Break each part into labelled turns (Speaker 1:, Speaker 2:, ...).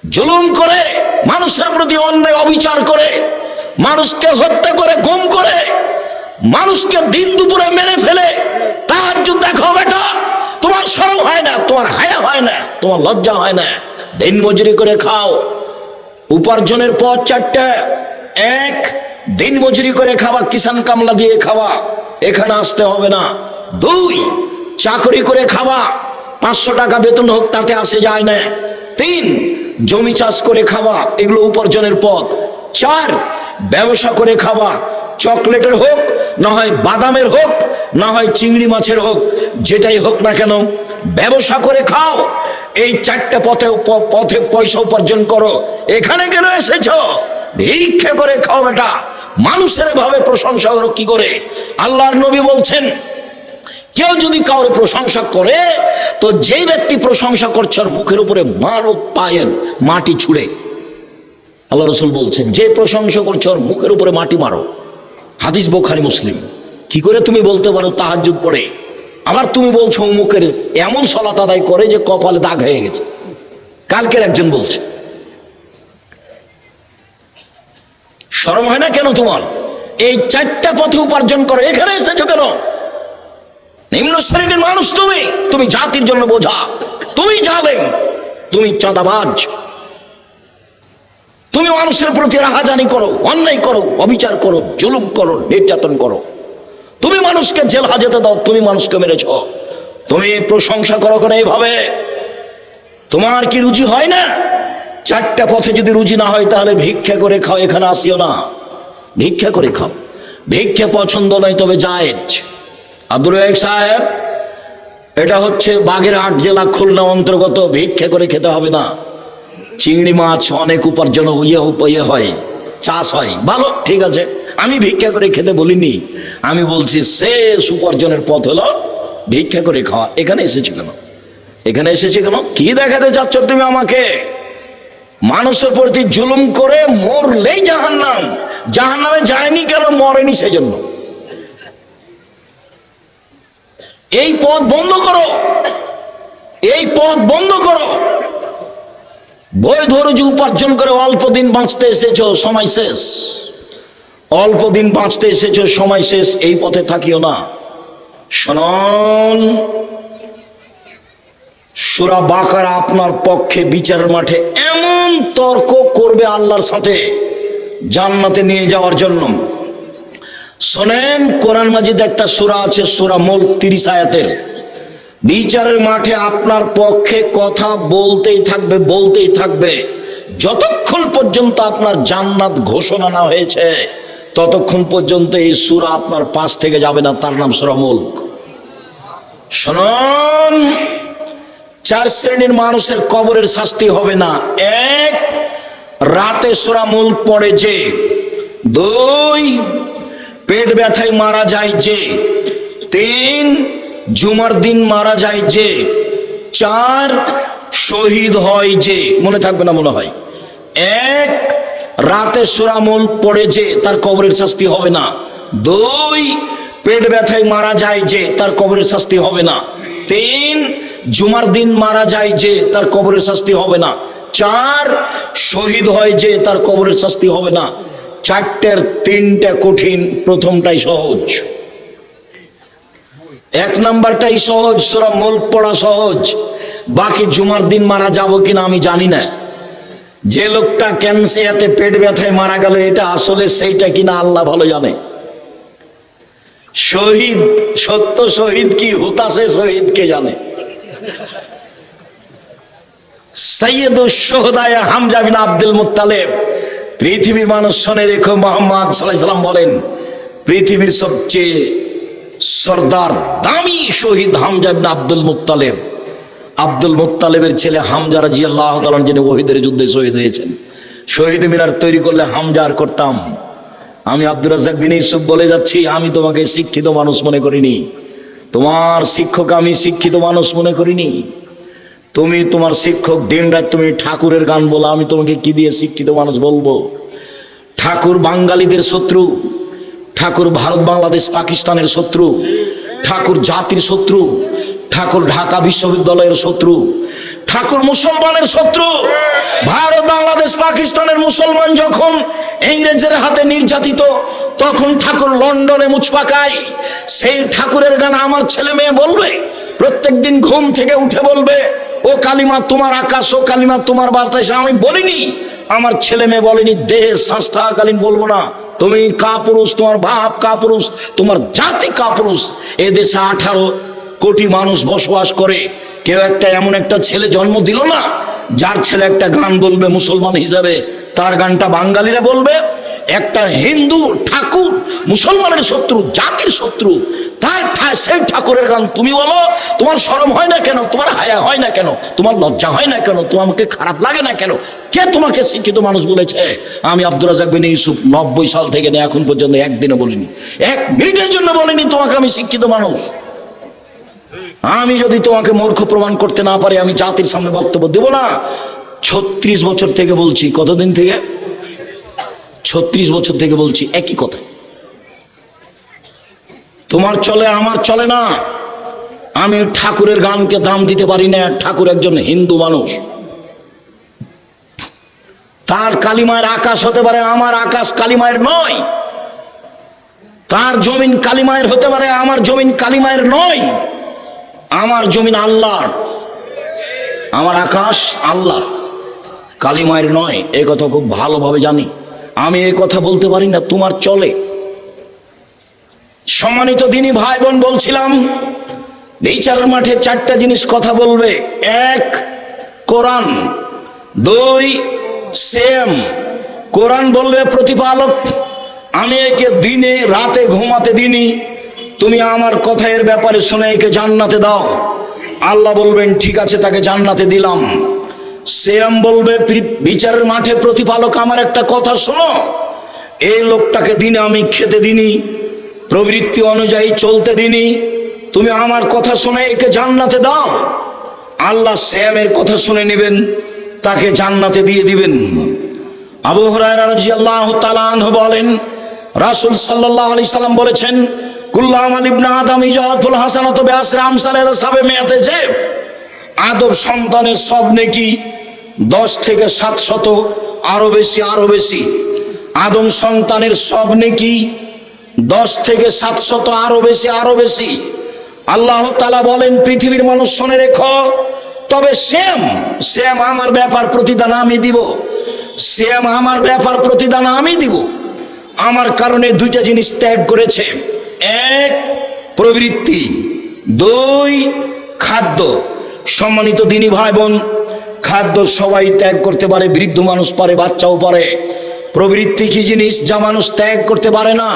Speaker 1: জুলুম করে, মানুষের প্রতি অন্যায় অবিচার করে, মানুষকে হত্যা করে, গুম করে, মানুষকে দিন দুপুরে মেরে ফেলে তাহাজ্জুদ দেখো বেটা, তোমার শরম হয় না, তোমার হায়া হয় না, তোমার লজ্জা হয় না? দিন মজুরি করে খাও, উপার্জনের পথ চারটা। এক, দিন মজুরি করে খাওয়া, কিষান কামলা দিয়ে খাওয়া, এখানে আসতে হবে না। দুই, চাকরি করে খাওয়া, 500 টাকা বেতন হোক তাতে আসে যায় না। তিন, জমি চাষ করে খাওয়া, এগুলো উপার্জনের পথ। চার, ব্যবসা করে খাওয়া, চকলেটের হোক, না হয় বাদামের হোক, না হয় চিংড়ি মাছের হোক, যেটাই হোক না কেন ব্যবসা করে খাও। এই চারটা পথে পয়সা উপার্জন করো। এখানে কেন এসেছো? ভিক্ষা করে খাও বেটা। মানুষের ভাবে প্রশংসা করো কি করে? আল্লাহর নবী বলছেন, কেউ যদি কারো প্রশংসা করে তো যে ব্যক্তি প্রশংসা করছে ওর মুখের উপরে মারো পায়ের মাটি ছুঁড়ে। আল্লাহ রাসূল বলছেন, যে প্রশংসা করছে ওর মুখের উপরে মাটি মারো। হাদিস বুখারী মুসলিম। কি করে তুমি বলতে পারো তাহাজ্জুদ পড়ে, আবার তুমি বলছো মুখের এমন সালাত আদায় করে যে কপালে দাগ হয়ে গেছে? কালকের একজন বলছে। শরম হয় না কেন তোমার? এই চারটা পথে উপার্জন করো, এখানে এসেছো কেন? নিম্ন শ্রেণীর মানুষ তুমি, তুমি জাতির জন্য বোঝা, তুমি জালেম, তুমি চাঁদাবাজ, তুমি মানুষের প্রতি রাহাজানি করো, অন্যায় করো, অবিচার করো, জুলুম করো, নির্যাতন করো, তুমি মানুষকে জেল হাজতে দাও, তুমি মানুষকে মেরেছ, তুমি প্রশংসা করো কেন এইভাবে? তোমার কি রুচি হয় না? চারটা পথে যদি রুচি না হয় তাহলে ভিক্ষা করে খাও, এখানে আসিও না। ভিক্ষা করে খাও, ভিক্ষা পছন্দ নয় তবে জায়েজ। আব্দুল ওয়াহেদ সাহেব, এটা হচ্ছে বাগেরহাট জেলা খুলনা অন্তর্গত, ভিক্ষা করে খেতে হবে না। চিংড়ি মাছ অনেক উপার্জন ইয়ে হয়, চাষ হয়, ভালো, ঠিক আছে, আমি ভিক্ষা করে খেতে বলিনি, আমি বলছি শেষ উপার্জনের পথ হলো ভিক্ষা করে খাওয়া। এখানে এসেছি কেন? এখানে এসেছি কেন? কি দেখাতে চাচ্ছ তুমি আমাকে? মানুষের প্রতি জুলুম করে মরলেই জাহান্নাম। জাহান্নামে যায়নি কেন? মরেনি সেজন্য। এই পথ বন্ধ করো, এই পথ বন্ধ করো। বৈধ রুজি উপার্জন করে অল্প দিন বাঁচতে এসেছো, সময় শেষ। অল্প দিন বাঁচতে এসেছো, সময় শেষ, এই পথে থাকিও না। শুনুন, সূরা বাকারা আপনার পক্ষে বিচারের মাঠে এমন তর্ক করবে আল্লাহর সাথে জান্নাতে নিয়ে যাওয়ার জন্য। শোনেন, কোরআন মাজিদ একটা সূরা আছে, সূরা মুলক 30 আয়াতের। বিচারের মাঠে আপনার পক্ষে কথা বলতেই থাকবে, বলতেই থাকবে, যতক্ষণ পর্যন্ত আপনার জান্নাত ঘোষণা না হয়েছে ততক্ষণ পর্যন্ত এই সূরা আপনার পাশ থেকে যাবে না। তার নাম সূরা মুলক। শুনুন, 4 শ্রেণীর মানুষের কবরের শাস্তি হবে না। 1, রাতে সূরা মুলক পড়ে যে। 2, পেট ব্যথায় মারা যায় যে। 3, জুমার দিন মারা যায় যে। 4, শহীদ হয় যে। মনে থাকবে না মনে হয়? 1, রাতে সূরা মুলক পড়ে যে, তার কবরের শাস্তি হবে না। 2, পেট ব্যথায় মারা যায় যে, তার কবরের শাস্তি হবে না। 3, জুমার দিন মারা যায় যে, তার কবরের শাস্তি হবে না। 4, শহীদ হয় যে, তার কবরের শাস্তি হবে না। 4টের 3টা কঠিন, প্রথমটাই সহজ। 1 নাম্বারটাই সহজ, সূরা মুলক পড়া সহজ। বাকি জুমার দিন মারা যাব কিনা আমি জানি না। যে লোকটা ক্যান্সারে পেট ব্যথায় মারা গেল, এটা আসলে সেইটা কিনা আল্লাহ ভালো জানে। শহীদ, সত্য শহীদ কি হুতাশে শহীদ কে জানে। সাইয়্যিদুশ শুহাদা হামজা বিন আব্দুল মুত্তালিব, পৃথিবীর মানুষ শুনে রেখো, মুহাম্মদ সাল্লাল্লাহু আলাইহি ওয়াসাল্লাম বলেন পৃথিবীর সবচেয়ে সর্দার দামি শহীদ হামজা বিন আব্দুল মুত্তালিব। আব্দুল মুত্তালিবের ছেলে হামজা রাদিয়াল্লাহু তাআলা, যিনি ওহদের যুদ্ধে শহীদ হয়েছেন। শহীদ মিনার তৈরি করলে হামজা আর করতাম। আমি আব্দুর রাজ্জাক বিন ইউসুফ বলে যাচ্ছি, আমি তোমাকে শিক্ষিত মানুষ মনে করিনি, তোমার শিক্ষক আমি শিক্ষিত মানুষ মনে করিনি। তুমি তোমার শিক্ষক, দিনরাত তুমি ঠাকুরের গান বলো, আমি তোমাকে কি দিয়ে শিক্ষিত মানুষ বলবো? ঠাকুর বাঙালিদের শত্রু, ঠাকুর ভারত বাংলাদেশ পাকিস্তানের শত্রু, ঠাকুর জাতির শত্রু, ঠাকুর ঢাকা বিশ্ববিদ্যালয়ের শত্রু, ঠাকুর মুসলমানের শত্রু, ভারত পাকিস্তানের মুসলমান যখন ইংরেজের হাতে নির্যাতিত, তখন ঠাকুর লন্ডনে মুচপাকায়। সেই ঠাকুরের গান আমার ছেলে মেয়ে বলবে, প্রত্যেকদিন ঘুম থেকে উঠে বলবে, ও কালিমা তোমার আকাশ, ও কালিমা তোমার বাতাস। আমি বলিনি, আমার ছেলে মেয়ে বলেনি, দেহে শ্বাস থাকাকালীন বলবো না তুমি কাপুরুষ, তোমার বাপ কাপুরুষ, তোমার জাতি কাপুরুষ। এ দেশে 18 কোটি মানুষ বসবাস করে, কেউ একটা এমন একটা ছেলে জন্ম দিল না যার ছেলে একটা গান বলবে মুসলমান হিসাবে, তার গানটা বাঙালিরা বলবে। একটা হিন্দু ঠাকুর মুসলমানের শত্রু, জাতির শত্রু, তার সেই ঠাকুরের গান তুমি বলো, তোমার শরম হয় না কেন? তোমার হায়া হয় না কেন? তোমার লজ্জা হয় না কেন? তোমাকে খারাপ লাগে না কেন? কে তোমাকে শিক্ষিত মানুষ বলেছে? আমি আব্দুর রাজ্জাক বিন ইউসুফ 90 সাল থেকে নিয়ে এখন পর্যন্ত একদিনও বলিনি, 1 মিনিটের জন্য বলিনি তোমাকে আমি শিক্ষিত মানুষ। আমি যদি তোমাকে মূর্খ প্রমাণ করতে না পারি, আমি জাতির সামনে বক্তব্য দেব না। 36 বছর থেকে বলছি। কতদিন থেকে? 36 বছর থেকে বলছি একই কথা। তোমার চলে, আমার চলে না। আমি ঠাকুরের গানকে দাম দিতে পারি না। ঠাকুর একজন হিন্দু মানুষ, তার কালিমায়ের আকাশ হতে পারে, আমার আকাশ কালিমায়ের নয়। তার জমিন কালিমায়ের হতে পারে, আমার জমিন কালিমায়ের নয়। আমার জমিন আল্লাহর, আমার আকাশ আল্লাহ, কালিমায়ের নয়। এই কথা খুব ভালোভাবে জানি। আমি এই কথা বলতে পারি না, তোমার চলে। সম্মানিত দিনী ভাই বোন, বলছিলাম বিচারের মাঠে 4টা জিনিস কথা বলবে। 1 কোরআন, 2 সেম। কোরআন বলবে প্রতিপালক, আমি একে দিনে রাতে ঘুমাতে দিনি, তুমি আমার কথা এর ব্যাপারে শুনে একে জান্নাতে দাও। আল্লাহ বলবেন ঠিক আছে, তাকে জান্নাতে দিলাম। সেম বলবে বিচারের মাঠে প্রতিপালক, আমার একটা কথা শোনো, এই লোকটাকে দিনে আমি খেতে দিনি, প্রবৃত্তি অনুযায়ী চলতে দিনি, তুমি আমার কথা শুনে একে জান্নাতে দাও। আল্লাহ সেমের কথা শুনে নেবেন, তাকে জান্নাতে দিয়ে দিবেন। আবু হুরায়রা রাদিয়াল্লাহু তাআলা আনহু বলেন, রাসূল সাল্লাল্লাহু আলাইহি সাল্লাম বলেছেন, কুল্লু আমাল ইবনে আদম ইয়াতুল হাসানাতু বিআশরি আমসালিহা সাবমিয়াতে যে আদম সন্তানের সব নেকি 10 থেকে 700, আরো বেশি, আরো বেশি। আদম সন্তানের সব নেকি 10 থেকে 700, আরো বেশি, আরো বেশি। আল্লাহ তাআলা বলেন, পৃথিবীর মানুষ শুনে রেখো, তবে সেম আমার ব্যাপার প্রতিদান আমি দিব। সেম আমার ব্যাপার প্রতিদান আমি দিব। আমার কারণে 2টা জিনিস ত্যাগ করেছে। 1 প্রবৃত্তি, 2 খাদ্য। সম্মানিত দিনী ভাই বোন, খাদ্য সবাই ত্যাগ করতে পারে, বৃদ্ধ মানুষ পারে, বাচ্চাও পারে। প্রবৃত্তি কি জিনিস যা মানুষ ত্যাগ করতে পারে না?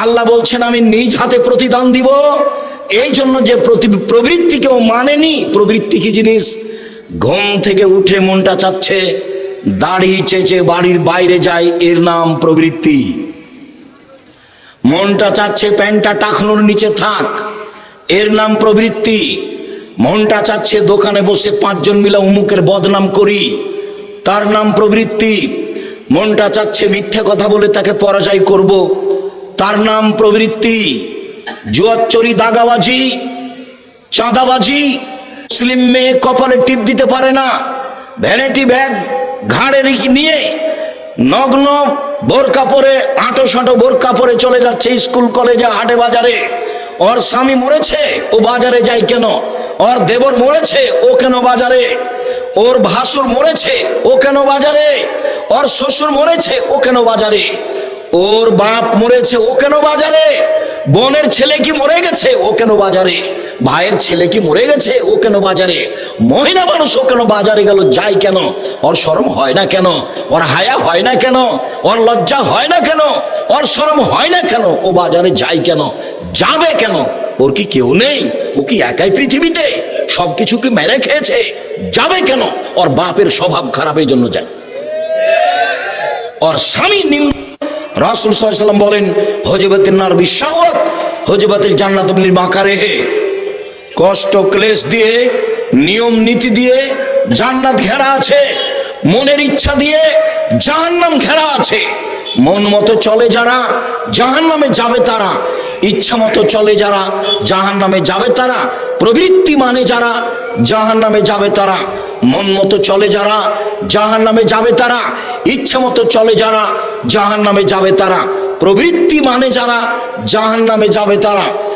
Speaker 1: আল্লাহ বলছেন আমি নিজ হাতে প্রতিদান দিব। এই জন্য যে প্রবৃত্তি কেউ মানেনি। প্রবৃত্তি কি জিনিস? ঘুম থেকে উঠে মনটা চাচ্ছে দাড়ি চেঁচে বাড়ির বাইরে যায়, এর নাম প্রবৃত্তি। মনটা চাচ্ছে প্যান্টটা টাকনোর নিচে থাক, এর নাম প্রবৃত্তি। মনটা চাচ্ছে দোকানে বসে 5 জন মিলে অমুকের বদনাম করি, তার নাম প্রবৃত্তি। মনটা চাচ্ছে মিথ্যা কথা বলে তাকে পরাজয় করব, তার নাম প্রবৃত্তি। জুয়াচুরি, দাগাবাজি, চাঁদাবাজি। মুসলিম মেয়ে কপালে টিপ দিতে পারে না, ভ্যানিটি ব্যাগ ঘাড়ে নিয়ে নগ্ন বোরকা পরে, আঁটো বোরকা পরে চলে যাচ্ছে স্কুল কলেজে, হাটে বাজারে। ওর স্বামী মরেছে, ও বাজারে যায় কেন? ওর দেবর মরেছে, ও কেন বাজারে? ওর ভাসুর মরেছে, ও কেন বাজারে? ওর শ্বশুর মরেছে, ও কেন বাজারে? ওর বাপ মরেছে, ও কেন বাজারে? বোনের ছেলে কি মরে গেছে, ও কেন বাজারে? ভাইয়ের ছেলে কি মরে গেছে, ও কেন বাজারে? মহিলা মানুষ ও কেন বাজারে গেল, যায় কেন? ওর শরম হয় না কেন? ওর হায়া হয় না কেন? ওর লজ্জা হয় না কেন? ওর শরম হয় না কেন? ও বাজারে যায় কেন? যাবে কেন? ওর কি কেউ নেই? ও কি একাই পৃথিবীতে? সবকিছু কি মেরে খেয়েছে? যাবে কেন? ওর বাপের স্বভাব খারাপের জন্য যায়। ওর স্বামী নিম্ন। রাসূল সাল্লাল্লাহু আলাইহি ওয়াসাল্লাম বলেন, হজবাতিন নার বিশাওয়াত হজবাতিল জান্নাত বিল মাকারিহি। কষ্ট ক্লেশ দিয়ে, নিয়ম নীতি দিয়ে জান্নাত ঘেরা আছে, মনের ইচ্ছা দিয়ে জাহান্নাম ঘেরা আছে। মন মতো চলে যারা জাহান্নামে যাবে তারা, ইচ্ছা মতো চলে যারা জাহান্নামে যাবে তারা, প্রবৃত্তি মানে যারা জাহান্নামে যাবে তারা। মন মতো চলে যারা জাহান নামে যাবে তারা, ইচ্ছে মতো চলে যারা জাহান নামে যাবে তারা, প্রবৃত্তি মানে যারা জাহান নামে যাবে তারা।